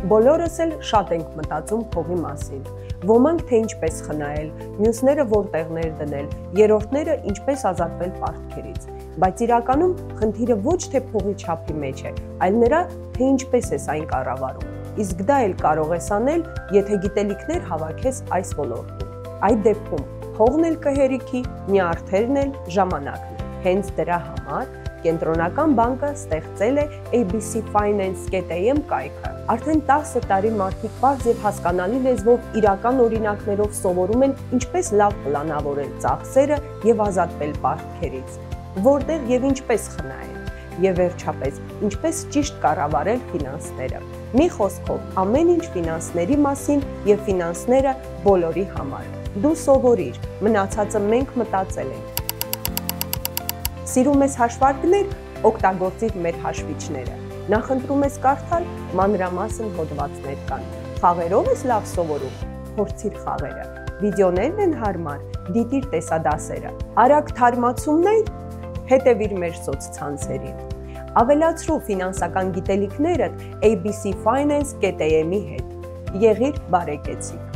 Բոլորս էլ շատ ենք մտածում փողի մասին։ Ոմանք թե ինչպես խնայել, մյուսները որտեղներ դնել, երրորդները ինչպես ազատվել պարտքերից։ Բայց իրականում խնդիրը ոչ թե փողի չափի մեջ է, այլ նրա, թե ինչպես ես այն կառավարում։ Իսկ դա էլ կարող ես անել, եթե գիտելիքներ հավաքես այս ոլորտում։ Այդ դեպքում փողն էլ կհերիքի, նյարդերն էլ, ժամանակն էլ։ Հենց դրա համար Կենտրոնական բանկը ստեղծել է ABC Finance.am կայքը։ Արդեն 10 տարի մարդիկ պարզ եւ հասկանալի լեզվով իրական օրինակներով սովորում են ինչպես լավ պլանավորել ծախսերը եւ ազատվել պարտքերից, որտեղ եւ ինչպես խնայել, եւ վերջապես ինչպես ճիշտ կառավարել ֆինանսները։ Մի խոսքով, ամեն ինչ ֆինանսների մասին եւ ֆինանսները բոլորի համար։ Դու սովորիր, մնացածը մենք մտածել ենք։ Սիրում ես հաշվարկներ, օգտագործիր մեր հաշվիչները։ Նախընտրում ես կարդալ, մանրամասն հոդվածներ կան։ Խաղերով ես լավ սովորում, փորձիր խաղերը։ Վիդեոներն են հարմար, դիտիր տեսադասերը։ Արագ թարմացումներ, հետևիր մեր սոցցանցերին։ Ավելացրու ֆինանսական գիտելիքներդ ABC Finance.am-ի հետ։ Եղիր բարեկեցիկ։